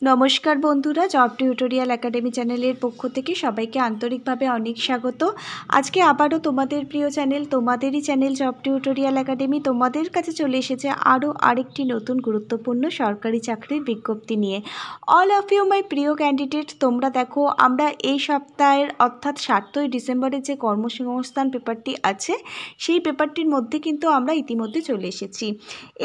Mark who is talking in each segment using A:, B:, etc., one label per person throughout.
A: नमस्कार बंधुरा जब टिউটোরিয়াল एकाडेमी चैनल पक्ष থেকে সবাইকে আন্তরিকভাবে অনেক স্বাগত। আজকে আবারও তোমাদের প্রিয় চ্যানেল তোমাদেরই চ্যানেল জব টিউটোরিয়াল একাডেমি তোমাদের কাছে চলে এসেছে আরও আরেকটি নতুন গুরুত্বপূর্ণ সরকারি চাকরির বিজ্ঞপ্তি নিয়ে। অল অফ ইউ মাই প্রিয় ক্যান্ডিডেট, তোমরা দেখো আমরা এই সপ্তাহের অর্থাৎ 7ই ডিসেম্বরের যে কর্মসংস্থান পেপারটি আছে সেই পেপারটির মধ্যে কিন্তু আমরা ইতিমধ্যে চলে এসেছি।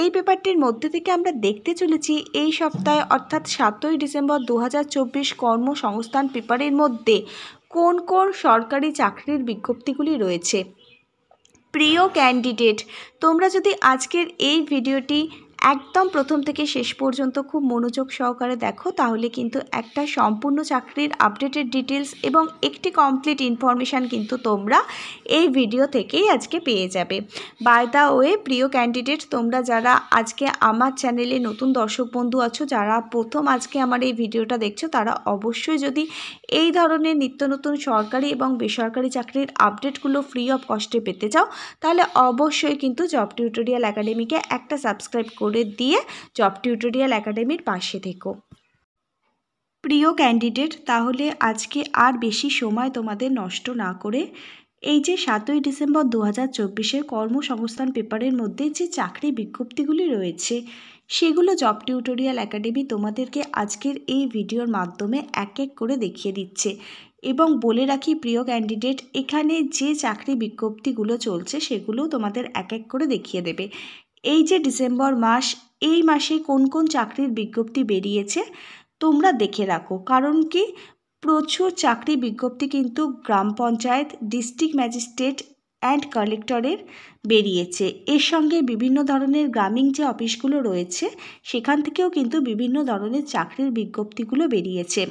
A: এই পেপারটির মধ্যে থেকে আমরা দেখতে চলেছি এই সপ্তাহে অর্থাৎ 7ই ডিসেম্বর 2024 কর্মসংস্থান পেপারের মধ্যে কোন কোন সরকারি চাকরির বিজ্ঞপ্তিগুলি রয়েছে। প্রিয় ক্যান্ডিডেট, তোমরা যদি আজকের এই ভিডিওটি একদম প্রথম থেকে শেষ পর্যন্ত খুব মনোযোগ সহকারে দেখো তাহলে কিন্তু একটা সম্পূর্ণ চাকরির আপডেটেড ডিটেলস এবং একটি কমপ্লিট ইনফরমেশান কিন্তু তোমরা এই ভিডিও থেকেই আজকে পেয়ে যাবে। বাই দ্য ওয়ে প্রিয় ক্যান্ডিডেট, তোমরা যারা আজকে আমার চ্যানেলে নতুন দর্শক বন্ধু আছো, যারা প্রথম আজকে আমার এই ভিডিওটা দেখছো, তারা অবশ্যই যদি এই ধরনের নিত্য নতুন সরকারি এবং বেসরকারি চাকরির আপডেটগুলো ফ্রি অফ কস্টে পেতে চাও তাহলে অবশ্যই কিন্তু জব টিউটোরিয়াল একাডেমিকে একটা সাবস্ক্রাইব করে দিয়ে জব টিউটোরিয়াল একাডেমির পাশে থেকো। প্রিয় ক্যান্ডিডেট, তাহলে আজকে আর বেশি সময় তোমাদের নষ্ট না করে এই যে 7ই ডিসেম্বর 2024 কর্মসংস্থান পেপারের মধ্যে যে চাকরি বিজ্ঞপ্তিগুলি রয়েছে সেগুলো জব টিউটোরিয়াল একাডেমি তোমাদেরকে আজকের এই ভিডিওর মাধ্যমে এক এক করে দেখিয়ে দিচ্ছে। এবং বলে রাখি প্রিয় ক্যান্ডিডেট, এখানে যে চাকরি বিজ্ঞপ্তিগুলো চলছে সেগুলো তোমাদের এক এক করে দেখিয়ে দেবে। এই যে ডিসেম্বর মাস, এই মাসে কোন কোন চাকরির বিজ্ঞপ্তি বেরিয়েছে তোমরা দেখে রাখো, কারণ কি প্রচুর চাকরি বিজ্ঞপ্তি কিন্তু গ্রাম পঞ্চায়েত, ডিস্ট্রিক্ট ম্যাজিস্ট্রেট অ্যান্ড কালেক্টরের বেরিয়েছে। এর সঙ্গে বিভিন্ন ধরনের গ্রামীণ যে অফিসগুলো রয়েছে সেখান থেকেও কিন্তু বিভিন্ন ধরনের চাকরির বিজ্ঞপ্তিগুলো বেরিয়েছে।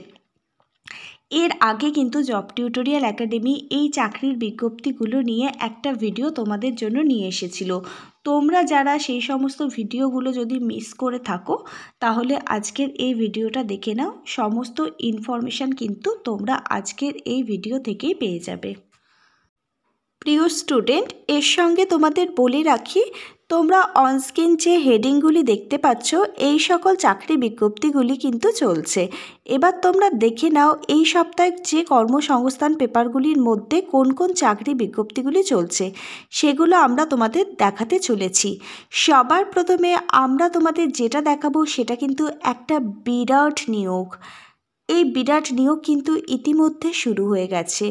A: এর আগে কিন্তু জব টিউটোরিয়াল একাডেমি এই চাকরির বিজ্ঞপ্তিগুলো নিয়ে একটা ভিডিও তোমাদের জন্য নিয়ে এসেছিল। তোমরা যারা সেই সমস্ত ভিডিওগুলো যদি মিস করে থাকো তাহলে আজকের এই ভিডিওটা দেখে নাও, সমস্ত ইনফরমেশান কিন্তু তোমরা আজকের এই ভিডিও থেকেই পেয়ে যাবে। প্রিয় স্টুডেন্ট, এর সঙ্গে তোমাদের বলে রাখি তোমরা অনস্ক্রিন যে হেডিংগুলি দেখতে পাচ্ছ এই সকল চাকরি বিজ্ঞপ্তিগুলি কিন্তু চলছে। এবার তোমরা দেখে নাও এই সপ্তাহে যে কর্মসংস্থান পেপারগুলির মধ্যে কোন কোন চাকরি বিজ্ঞপ্তিগুলি চলছে সেগুলো আমরা তোমাদের দেখাতে চলেছি। সবার প্রথমে আমরা তোমাদের যেটা দেখাবো সেটা কিন্তু একটা বিরাট নিয়োগ। এই বিরাট নিয়োগ কিন্তু ইতিমধ্যে শুরু হয়ে গেছে।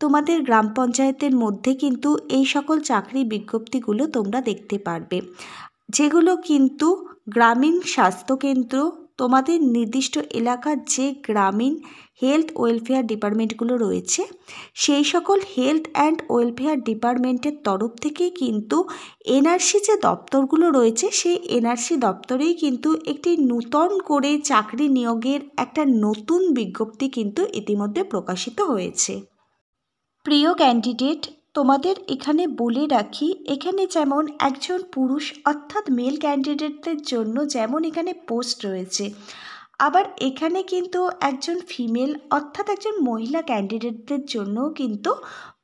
A: তোমাদের গ্রাম পঞ্চায়েতের মধ্যে কিন্তু এই সকল চাকরি বিজ্ঞপ্তিগুলো তোমরা দেখতে পারবে, যেগুলো কিন্তু গ্রামীণ স্বাস্থ্যকেন্দ্র, তোমাদের নির্দিষ্ট এলাকার যে গ্রামীণ হেলথ ওয়েলফেয়ার ডিপার্টমেন্টগুলো রয়েছে সেই সকল হেলথ অ্যান্ড ওয়েলফেয়ার ডিপার্টমেন্টের তরফ থেকেই কিন্তু এনআরসি যে দপ্তরগুলো রয়েছে সেই এনআরসি দপ্তরেই কিন্তু একটি নূতন করে চাকরি নিয়োগের একটা নতুন বিজ্ঞপ্তি কিন্তু ইতিমধ্যে প্রকাশিত হয়েছে। প্রিয় ক্যান্ডিডেট, তোমাদের এখানে বলে রাখি এখানে যেমন একজন পুরুষ অর্থাৎ মেল ক্যান্ডিডেটদের জন্য যেমন এখানে পোস্ট রয়েছে, আবার এখানে কিন্তু একজন ফিমেল অর্থাৎ একজন মহিলা ক্যান্ডিডেটদের জন্যও কিন্তু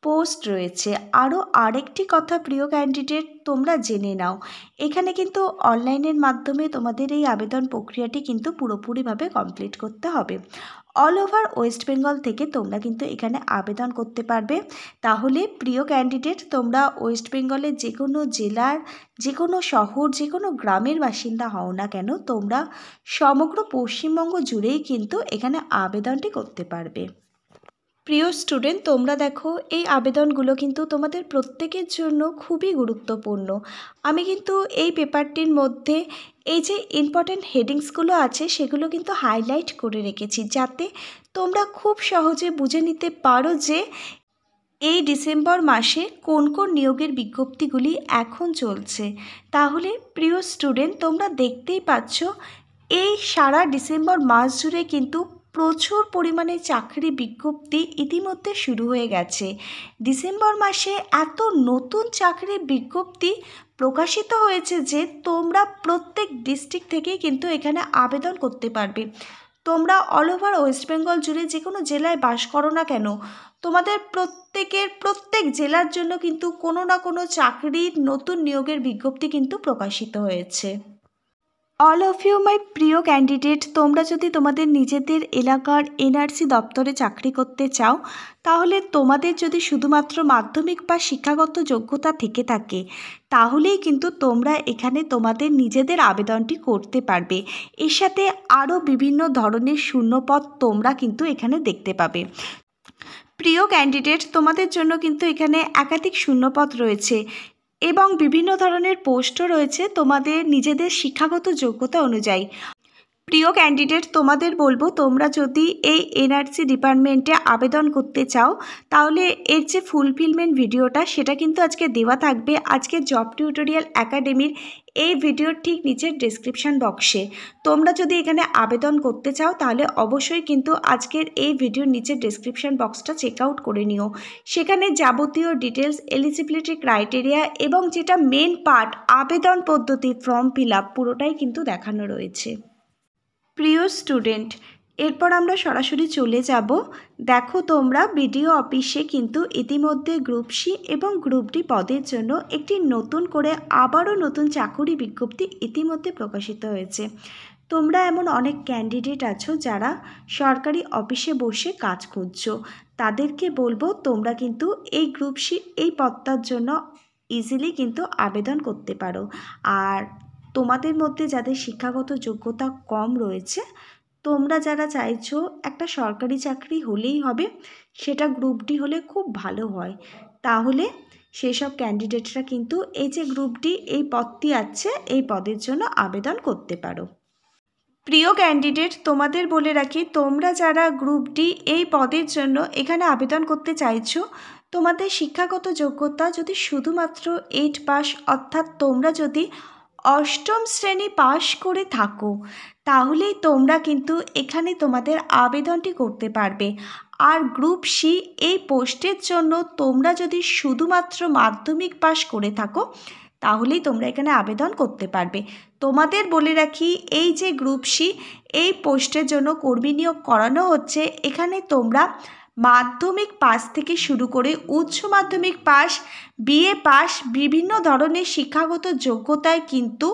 A: পোস্ট রয়েছে। আরও আরেকটি কথা প্রিয় ক্যান্ডিডেট তোমরা জেনে নাও, এখানে কিন্তু অনলাইনের মাধ্যমে তোমাদের এই আবেদন প্রক্রিয়াটি কিন্তু পুরোপুরিভাবে কমপ্লিট করতে হবে। অল ওভার ওয়েস্ট বেঙ্গল থেকে তোমরা কিন্তু এখানে আবেদন করতে পারবে। তাহলে প্রিয় ক্যান্ডিডেট, তোমরা ওয়েস্ট বেঙ্গলের যে কোনো জেলার, যে কোনো শহর, যে কোনো গ্রামের বাসিন্দা হও না কেন, তোমরা সমগ্র পশ্চিমবঙ্গ জুড়েই কিন্তু এখানে আবেদনটি করতে পারবে। প্রিয় স্টুডেন্ট, তোমরা দেখো এই আবেদনগুলো কিন্তু তোমাদের প্রত্যেকের জন্য খুবই গুরুত্বপূর্ণ। আমি কিন্তু এই পেপারটির মধ্যে এই যে ইম্পর্টেন্ট হেডিংসগুলো আছে সেগুলো কিন্তু হাইলাইট করে রেখেছি, যাতে তোমরা খুব সহজে বুঝে নিতে পারো যে এই ডিসেম্বর মাসে কোন কোন নিয়োগের বিজ্ঞপ্তিগুলি এখন চলছে। তাহলে প্রিয় স্টুডেন্ট, তোমরা দেখতেই পাচ্ছ এই সারা ডিসেম্বর মাস জুড়ে কিন্তু প্রচুর পরিমাণে চাকরি বিজ্ঞপ্তি ইতিমধ্যে শুরু হয়ে গেছে। ডিসেম্বর মাসে এত নতুন চাকরি বিজ্ঞপ্তি প্রকাশিত হয়েছে যে তোমরা প্রত্যেক ডিস্ট্রিক্ট থেকেই কিন্তু এখানে আবেদন করতে পারবে। তোমরা অল ওভার ওয়েস্ট বেঙ্গল জুড়ে যে কোনো জেলায় বাস করো না কেন, তোমাদের প্রত্যেক জেলার জন্য কিন্তু কোনো না কোনো চাকরির নতুন নিয়োগের বিজ্ঞপ্তি কিন্তু প্রকাশিত হয়েছে। অল অফ ইউ মাই প্রিয় ক্যান্ডিডেট, তোমরা যদি তোমাদের নিজেদের এলাকার এনআরসি দপ্তরে চাকরি করতে চাও, তাহলে তোমাদের যদি শুধুমাত্র মাধ্যমিক বা শিক্ষাগত যোগ্যতা থেকে থাকে, তাহলেই কিন্তু তোমরা এখানে তোমাদের নিজেদের আবেদনটি করতে পারবে। এর সাথে আরও বিভিন্ন ধরনের শূন্যপদ তোমরা কিন্তু এখানে দেখতে পাবে। প্রিয় ক্যান্ডিডেট, তোমাদের জন্য কিন্তু এখানে একাধিক শূন্যপদ রয়েছে এবং বিভিন্ন ধরনের পোস্টও রয়েছে তোমাদের নিজেদের শিক্ষাগত যোগ্যতা অনুযায়ী। প্রিয় ক্যান্ডিডেট, তোমাদের বলবো, তোমরা যদি এই এনআরসি ডিপার্টমেন্টে আবেদন করতে চাও, তাহলে এর যে ফুলফিলমেন্ট ভিডিওটা সেটা কিন্তু আজকে দেওয়া থাকবে আজকে জব টিউটোরিয়াল একাডেমির এই ভিডিওর ঠিক নিচের ডেসক্রিপশান বক্সে। তোমরা যদি এখানে আবেদন করতে চাও, তাহলে অবশ্যই কিন্তু আজকের এই ভিডিওর নিচের ডেসক্রিপশান বক্সটা চেক আউট করে নিও। সেখানে যাবতীয় ডিটেলস, এলিজিবিলিটি ক্রাইটেরিয়া এবং যেটা মেন পার্ট আবেদন পদ্ধতি, ফর্ম ফিল আপ, পুরোটাই কিন্তু দেখানো রয়েছে। প্রিয় স্টুডেন্ট, এরপর আমরা সরাসরি চলে যাব। দেখো, তোমরা বিডিও অফিসে কিন্তু ইতিমধ্যে গ্রুপ সি এবং গ্রুপ ডি পদের জন্য একটি নতুন করে আবারও নতুন চাকুরি বিজ্ঞপ্তি ইতিমধ্যে প্রকাশিত হয়েছে। তোমরা এমন অনেক ক্যান্ডিডেট আছো যারা সরকারি অফিসে বসে কাজ খুঁজছো। তাদেরকে বলবো, তোমরা কিন্তু এই গ্রুপ সি এই পদটার জন্য ইজিলি কিন্তু আবেদন করতে পারো। আর তোমাদের মধ্যে যাদের শিক্ষাগত যোগ্যতা কম রয়েছে, তোমরা যারা চাইছো একটা সরকারি চাকরি হলেই হবে, সেটা গ্রুপ ডি হলে খুব ভালো হয়, তাহলে সেসব ক্যান্ডিডেটরা কিন্তু এই যে গ্রুপ ডি এই পদটি আছে, এই পদের জন্য আবেদন করতে পারো। প্রিয় ক্যান্ডিডেট, তোমাদের বলে রাখি, তোমরা যারা গ্রুপ ডি এই পদের জন্য এখানে আবেদন করতে চাইছো, তোমাদের শিক্ষাগত যোগ্যতা যদি শুধুমাত্র 8 পাস, অর্থাৎ তোমরা যদি অষ্টম শ্রেণী পাশ করে থাকো, তাহলেই তোমরা কিন্তু এখানে তোমাদের আবেদনটি করতে পারবে। আর গ্রুপ সি এই পোস্টের জন্য তোমরা যদি শুধুমাত্র মাধ্যমিক পাশ করে থাকো, তাহলেই তোমরা এখানে আবেদন করতে পারবে। তোমাদের বলে রাখি, এই যে গ্রুপ সি এই পোস্টের জন্য কর্মী নিয়োগ করানো হচ্ছে, এখানে তোমরা মাধ্যমিক পাস থেকে শুরু করে উচ্চ মাধ্যমিক পাস, বিএ পাস, বিভিন্ন ধরনের শিক্ষাগত যোগ্যতায় কিন্তু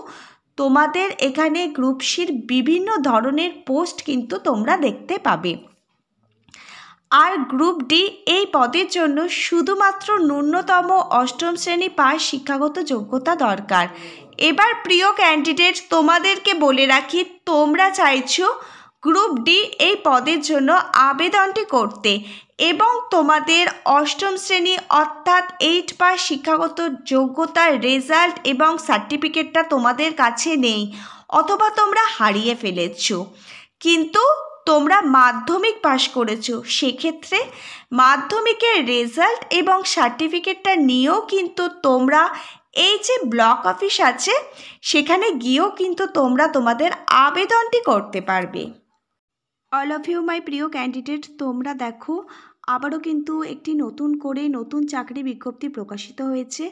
A: তোমাদের এখানে গ্রুপ সির বিভিন্ন ধরনের পোস্ট কিন্তু তোমরা দেখতে পাবে। আর গ্রুপ ডি এই পদের জন্য শুধুমাত্র ন্যূনতম অষ্টম শ্রেণী পাস শিক্ষাগত যোগ্যতা দরকার। এবার প্রিয় ক্যান্ডিডেট, তোমাদেরকে বলে রাখি, তোমরা চাইছো গ্রুপ ডি এই পদের জন্য আবেদনটি করতে এবং তোমাদের অষ্টম শ্রেণী অর্থাৎ 8 পাস শিক্ষাগত যোগ্যতার রেজাল্ট এবং সার্টিফিকেটটা তোমাদের কাছে নেই, অথবা তোমরা হারিয়ে ফেলেছো, কিন্তু তোমরা মাধ্যমিক পাস করেছো। সেক্ষেত্রে মাধ্যমিকের রেজাল্ট এবং সার্টিফিকেটটা নিয়েও কিন্তু তোমরা এই যে ব্লক অফিস আছে সেখানে গিয়েও কিন্তু তোমরা তোমাদের আবেদনটি করতে পারবে। অল অফ ইউ মাই প্রিয় ক্যান্ডিডেট, তোমরা দেখো, আবারও কিন্তু একটি নতুন করে নতুন চাকরি বিজ্ঞপ্তি প্রকাশিত হয়েছে।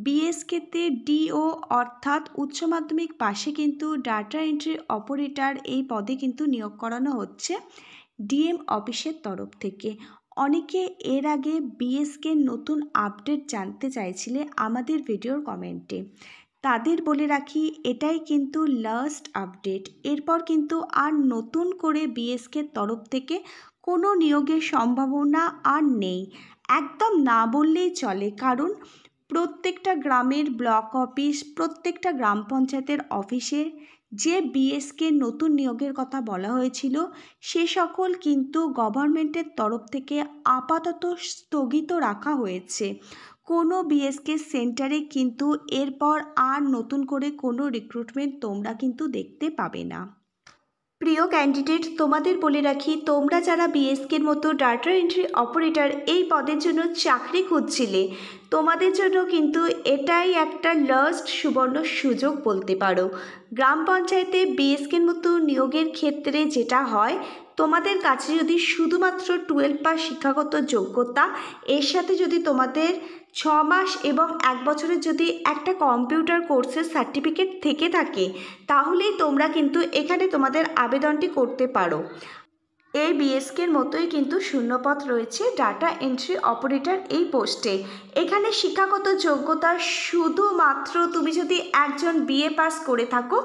A: বিএসকেতে ডিও অর্থাৎ উচ্চ মাধ্যমিক পাশে কিন্তু ডাটা এন্ট্রি অপারেটর এই পদে কিন্তু নিয়োগ করানো হচ্ছে ডিএম অফিসের তরফ থেকে। অনেকে এর আগে বিএসকে নতুন আপডেট জানতে চাইছিলে আমাদের ভিডিওর কমেন্টে। তাদের বলে রাখি, এটাই কিন্তু লাস্ট আপডেট। এরপর কিন্তু আর নতুন করে বিএসকের তরফ থেকে কোনো নিয়োগের সম্ভাবনা আর নেই, একদম না বললেই চলে। কারণ প্রত্যেকটা গ্রামের ব্লক অফিস, প্রত্যেকটা গ্রাম পঞ্চায়েতের অফিসে যে বিএসকে নতুন নিয়োগের কথা বলা হয়েছিল, সে সকল কিন্তু গভর্নমেন্টের তরফ থেকে আপাতত স্থগিত রাখা হয়েছে। কোনো বিএসকে সেন্টারে কিন্তু এরপর আর নতুন করে কোনো রিক্রুটমেন্ট তোমরা কিন্তু দেখতে পাবে না। প্রিয় ক্যান্ডিডেট, তোমাদের বলে রাখি, তোমরা যারা বিএসকের মতো ডাটা এন্ট্রি অপারেটর এই পদের জন্য চাকরি খুঁজছিলে, তোমাদের জন্য কিন্তু এটাই একটা লাস্ট সুবর্ণ সুযোগ বলতে পারো। গ্রাম পঞ্চায়েতে বিএসকের মতো নিয়োগের ক্ষেত্রে যেটা হয়, তোমাদের কাছে যদি শুধুমাত্র 12 পাস শিক্ষাগত যোগ্যতা, এর সাথে যদি তোমাদের 6 মাস এবং 1 বছরের যদি একটা কম্পিউটার কোর্সের সার্টিফিকেট থেকে থাকে, তাহলেই তোমরা কিন্তু এখানে তোমাদের আবেদনটি করতে পারো। এই বিএসকের মতোই কিন্তু শূন্যপদ রয়েছে ডাটা এন্ট্রি অপারেটর এই পোস্টে। এখানে শিক্ষাগত যোগ্যতা শুধুমাত্র তুমি যদি একজন বিএ পাস করে থাকো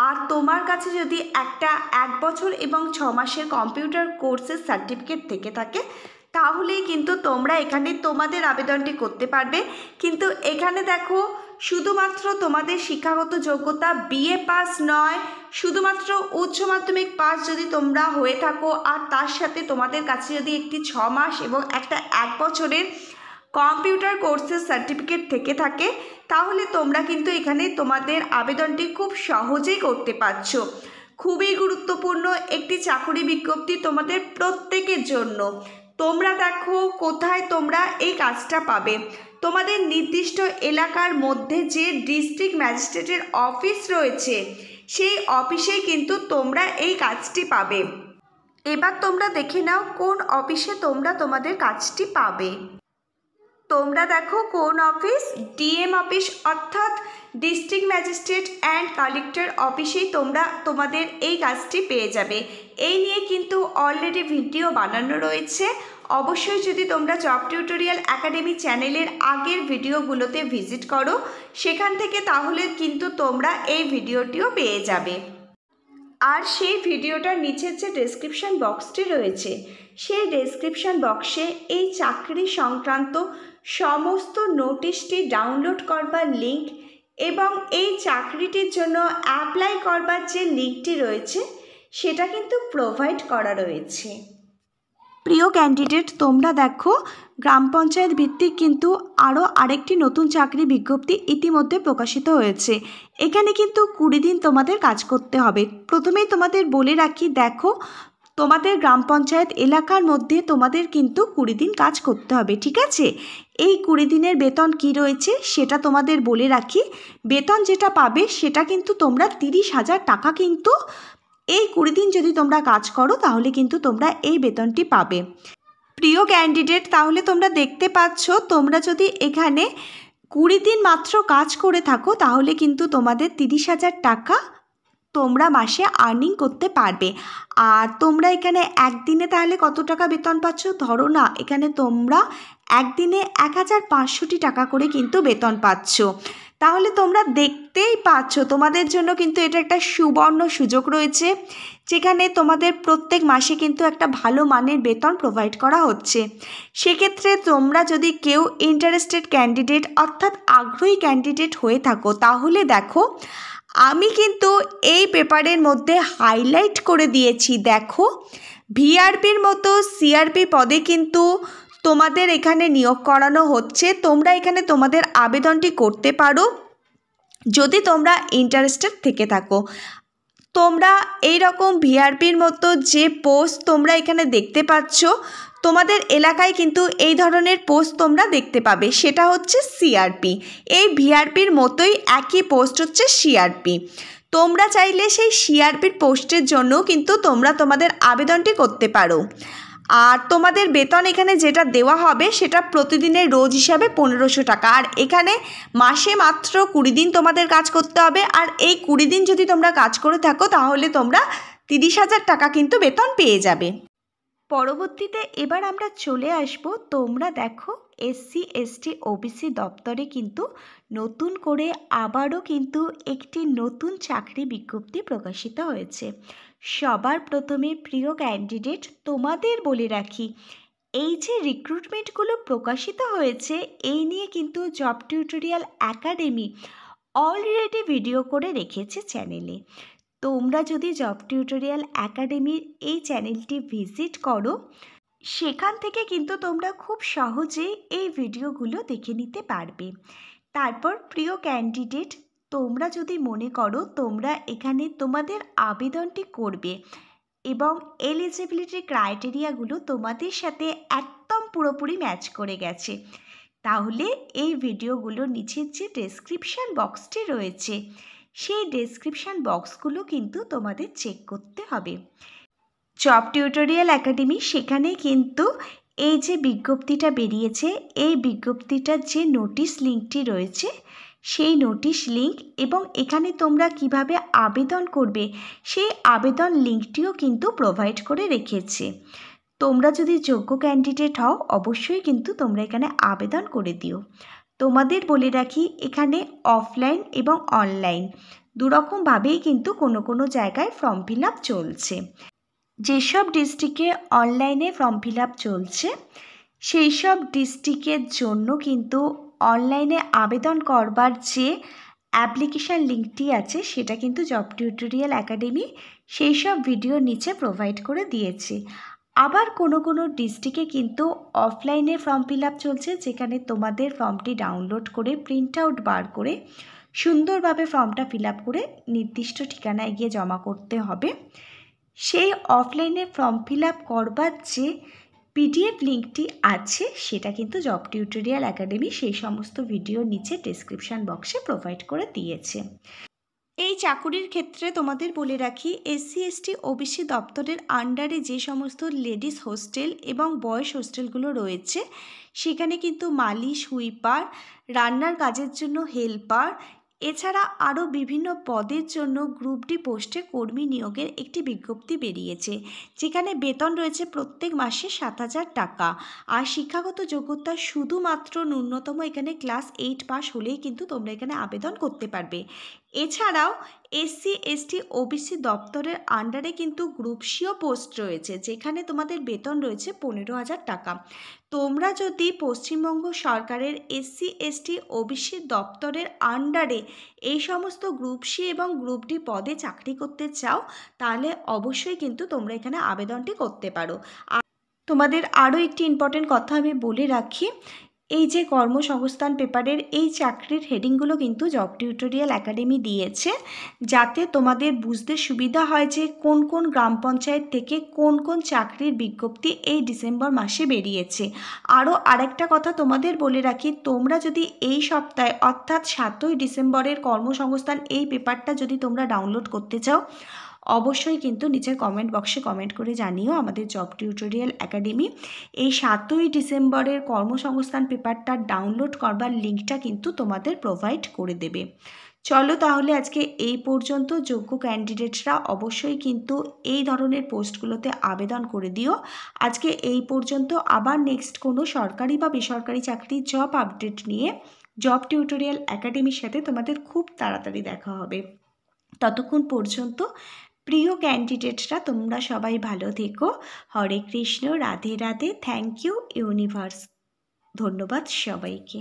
A: আর তোমার কাছে যদি একটা 1 বছর এবং 6 মাসের কম্পিউটার কোর্সের সার্টিফিকেট থেকে থাকে তাহলেই কিন্তু তোমরা এখানে তোমাদের আবেদনটি করতে পারবে। কিন্তু এখানে দেখো শুধুমাত্র তোমাদের শিক্ষাগত যোগ্যতা বিএ পাস নয়, শুধুমাত্র উচ্চ মাধ্যমিক পাস যদি তোমরা হয়ে থাকো আর তার সাথে তোমাদের কাছে যদি একটি 6 মাস এবং একটা 1 বছরের কম্পিউটার কোর্সের সার্টিফিকেট থেকে থাকে তাহলে তোমরা কিন্তু এখানে তোমাদের আবেদনটি খুব সহজেই করতে পারছো। খুবই গুরুত্বপূর্ণ একটি চাকরি বিজ্ঞপ্তি তোমাদের প্রত্যেকের জন্য। তোমরা দেখো কোথায় তোমরা এই কাজটা পাবে। তোমাদের নির্দিষ্ট এলাকার মধ্যে যে ডিস্ট্রিক্ট ম্যাজিস্ট্রেটের অফিস রয়েছে সেই অফিসেই কিন্তু তোমরা এই কাজটি পাবে। এবার তোমরা দেখে নাও কোন অফিসে তোমরা তোমাদের কাজটি পাবে। তোমরা দেখো কোন অফিস, ডিএম অফিস অর্থাৎ ডিস্ট্রিক্ট ম্যাজিস্ট্রেট অ্যান্ড কালেক্টর অফিসেই তোমরা তোমাদের এই কাজটি পেয়ে যাবে। এই নিয়ে কিন্তু অলরেডি ভিডিও বানানো রয়েছে। অবশ্যই যদি তোমরা জব টিউটোরিয়াল একাডেমি চ্যানেলের আগের ভিডিওগুলোতে ভিজিট করো সেখান থেকে তাহলে কিন্তু তোমরা এই ভিডিওটিও পেয়ে যাবে। আর সেই ভিডিওটার নিচের যে ডেসক্রিপশন বক্সটি রয়েছে সেই ডেসক্রিপশন বক্সে এই চাকরি সংক্রান্ত সমস্ত নোটিশটি ডাউনলোড করবার লিঙ্ক এবং এই চাকরিটির জন্য অ্যাপ্লাই করবার যে লিঙ্কটি রয়েছে সেটা কিন্তু প্রোভাইড করা রয়েছে। প্রিয় ক্যান্ডিডেট, তোমরা দেখো গ্রাম পঞ্চায়েত ভিত্তিক কিন্তু আরও আরেকটি নতুন চাকরি বিজ্ঞপ্তি ইতিমধ্যে প্রকাশিত হয়েছে। এখানে কিন্তু 20 দিন তোমাদের কাজ করতে হবে। প্রথমেই তোমাদের বলে রাখি, দেখো তোমাদের গ্রাম পঞ্চায়েত এলাকার মধ্যে তোমাদের কিন্তু 20 দিন কাজ করতে হবে, ঠিক আছে? এই 20 দিনের বেতন কি রয়েছে সেটা তোমাদের বলে রাখি। বেতন যেটা পাবে সেটা কিন্তু তোমরা 30,000 টাকা কিন্তু এই 20 দিন যদি তোমরা কাজ করো তাহলে কিন্তু তোমরা এই বেতনটি পাবে। প্রিয় ক্যান্ডিডেট, তাহলে তোমরা দেখতে পাচ্ছ তোমরা যদি এখানে 20 দিন মাত্র কাজ করে থাকো তাহলে কিন্তু তোমাদের 30,000 টাকা তোমরা মাসে আর্নিং করতে পারবে। আর তোমরা এখানে একদিনে তাহলে কত টাকা বেতন পাচ্ছ? ধরো না এখানে তোমরা একদিনে 1,500 টাকা করে কিন্তু বেতন পাচ্ছ। তাহলে তোমরা দেখতেই পাচ্ছ তোমাদের জন্য কিন্তু এটা একটা সুবর্ণ সুযোগ রয়েছে, যেখানে তোমাদের প্রত্যেক মাসে কিন্তু একটা ভালো মানের বেতন প্রোভাইড করা হচ্ছে। সেক্ষেত্রে তোমরা যদি কেউ ইন্টারেস্টেড ক্যান্ডিডেট অর্থাৎ আগ্রহী ক্যান্ডিডেট হয়ে থাকো তাহলে দেখো আমি কিন্তু এই পেপারের মধ্যে হাইলাইট করে দিয়েছি। দেখো ভিআরপির মতো সিআরপি পদে কিন্তু তোমাদের এখানে নিয়োগ করানো হচ্ছে। তোমরা এখানে তোমাদের আবেদনটি করতে পারো যদি তোমরা ইন্টারেস্টেড থেকে থাকো। তোমরা এই রকম ভিআরপির মতো যে পোস্ট তোমরা এখানে দেখতে পাচ্ছ তোমাদের এলাকায় কিন্তু এই ধরনের পোস্ট তোমরা দেখতে পাবে, সেটা হচ্ছে সিআরপি। এই ভিআরপির মতোই একই পোস্ট হচ্ছে সিআরপি। তোমরা চাইলে সেই সিআরপির পোস্টের জন্য কিন্তু তোমরা তোমাদের আবেদনটি করতে পারো। আর তোমাদের বেতন এখানে যেটা দেওয়া হবে সেটা প্রতিদিনের রোজ হিসাবে 1500 টাকা। আর এখানে মাসে মাত্র 20 দিন তোমাদের কাজ করতে হবে। আর এই 20 দিন যদি তোমরা কাজ করে থাকো তাহলে তোমরা 30,000 টাকা কিন্তু বেতন পেয়ে যাবে। পরবর্তীতে এবার আমরা চলে আসব, তোমরা দেখো এসসি এসটি ওবিসি দপ্তরে কিন্তু নতুন করে আবারও কিন্তু একটি নতুন চাকরি বিজ্ঞপ্তি প্রকাশিত হয়েছে। সবার প্রথমে প্রিয় ক্যান্ডিডেট তোমাদের বলে রাখি, এই যে রিক্রুটমেন্টগুলো প্রকাশিত হয়েছে এই নিয়ে কিন্তু job tutorial academy already video করে রেখেছে চ্যানেলে। তোমরা যদি জব টিউটোরিয়াল একাডেমির এই চ্যানেলটি ভিজিট করো সেখান থেকে কিন্তু তোমরা খুব সহজে এই ভিডিওগুলো দেখে নিতে পারবে। তারপর প্রিয় ক্যান্ডিডেট, তোমরা যদি মনে করো তোমরা এখানে তোমাদের আবেদনটি করবে এবং এলিজিবিলিটি ক্রাইটেরিয়াগুলো তোমাদের সাথে একদম পুরোপুরি ম্যাচ করে গেছে, তাহলে এই ভিডিওগুলোর নিচের যে ডেসক্রিপশান বক্সটি রয়েছে সেই ডেসক্রিপশান বক্সগুলো কিন্তু তোমাদের চেক করতে হবে। জব টিউটোরিয়াল একাডেমি সেখানে কিন্তু এই যে বিজ্ঞপ্তিটা বেরিয়েছে এই বিজ্ঞপ্তিটার যে নোটিশ লিঙ্কটি রয়েছে সেই নোটিশ লিঙ্ক এবং এখানে তোমরা কিভাবে আবেদন করবে সেই আবেদন লিঙ্কটিও কিন্তু প্রোভাইড করে রেখেছে। তোমরা যদি যোগ্য ক্যান্ডিডেট হও অবশ্যই কিন্তু তোমরা এখানে আবেদন করে দিও। তোমাদের বলে রাখি এখানে অফলাইন এবং অনলাইন দুরকমভাবেই কিন্তু কোনো কোনো জায়গায় ফর্ম ফিল আপ চলছে। যেসব ডিস্ট্রিক্টে অনলাইনে ফর্ম ফিল আপ চলছে সেই সব ডিস্ট্রিক্টের জন্য কিন্তু অনলাইনে আবেদন করবার যে অ্যাপ্লিকেশান লিঙ্কটি আছে সেটা কিন্তু জব টিউটোরিয়াল একাডেমি সেই সব ভিডিওর নিচে প্রোভাইড করে দিয়েছে। আবার কোনো কোনো ডিস্ট্রিক্টে কিন্তু অফলাইনে ফর্ম ফিল আপ চলছে, যেখানে তোমাদের ফর্মটি ডাউনলোড করে প্রিন্ট আউট বার করে সুন্দরভাবে ফর্মটা ফিল আপ করে নির্দিষ্ট ঠিকানায় গিয়ে জমা করতে হবে। সেই অফলাইনে ফর্ম ফিল আপ করবার যে পিডিএফ লিঙ্কটি আছে সেটা কিন্তু জব টিউটোরিয়াল একাডেমি সেই সমস্ত ভিডিওর নিচে ডেসক্রিপশান বক্সে প্রোভাইড করে দিয়েছে। এই চাকুরির ক্ষেত্রে তোমাদের বলে রাখি এসসি এসটি ওবিসি দপ্তরের আন্ডারে যে সমস্ত লেডিস হোস্টেল এবং বয়েজ হোস্টেলগুলো রয়েছে সেখানে কিন্তু মালি, সুইপার, রান্নার কাজের জন্য হেল্পার, এছাড়া আরও বিভিন্ন পদের জন্য গ্রুপ ডি পোস্টে কর্মী নিয়োগের একটি বিজ্ঞপ্তি বেরিয়েছে, যেখানে বেতন রয়েছে প্রত্যেক মাসে 7,000 টাকা। আর শিক্ষাগত যোগ্যতা শুধুমাত্র ন্যূনতম এখানে ক্লাস 8 পাস হলেই কিন্তু তোমরা এখানে আবেদন করতে পারবে। এছাড়াও এসসি এসটি ওবিসি দপ্তরের আন্ডারে কিন্তু গ্রুপ সিও পোস্ট রয়েছে, যেখানে তোমাদের বেতন রয়েছে 15,000 টাকা। তোমরা যদি পশ্চিমবঙ্গ সরকারের এসসি এসটি ওবিসি দপ্তরের আন্ডারে এই সমস্ত গ্রুপ সি এবং গ্রুপ ডি পদে চাকরি করতে চাও তাহলে অবশ্যই কিন্তু তোমরা এখানে আবেদনটি করতে পারো। আর তোমাদের আরও একটি ইম্পর্টেন্ট কথা আমি বলে রাখি, এই যে কর্মসংস্থান পেপারের এই চাকরির হেডিংগুলো কিন্তু জব টিউটোরিয়াল একাডেমি দিয়েছে, যাতে তোমাদের বুঝতে সুবিধা হয় যে কোন কোন গ্রাম পঞ্চায়েত থেকে কোন কোন চাকরির বিজ্ঞপ্তি এই ডিসেম্বর মাসে বেরিয়েছে। আরও আরেকটা কথা তোমাদের বলে রাখি, তোমরা যদি এই সপ্তাহে অর্থাৎ 7ই ডিসেম্বরের কর্মসংস্থান এই পেপারটা যদি তোমরা ডাউনলোড করতে চাও অবশ্যই কিন্তু নিচের কমেন্ট বক্সে কমেন্ট করে জানিও। আমাদের জব টিউটোরিয়াল একাডেমি এই 7ই ডিসেম্বরের কর্মসংস্থান পেপারটা ডাউনলোড করবার লিঙ্কটা কিন্তু তোমাদের প্রোভাইড করে দেবে। চলো তাহলে আজকে এই পর্যন্ত। যোগ্য ক্যান্ডিডেটরা অবশ্যই কিন্তু এই ধরনের পোস্টগুলোতে আবেদন করে দিও। আজকে এই পর্যন্ত, আবার নেক্সট কোনো সরকারি বা বেসরকারি চাকরির জব আপডেট নিয়ে জব টিউটোরিয়াল একাডেমির সাথে তোমাদের খুব তাড়াতাড়ি দেখা হবে। ততক্ষণ পর্যন্ত প্রিয় ক্যান্ডিডেটরা তোমরা সবাই ভালো থেকো। Hare Krishna, Radhe Radhe, thank you universe. ধন্যবাদ সবাইকে।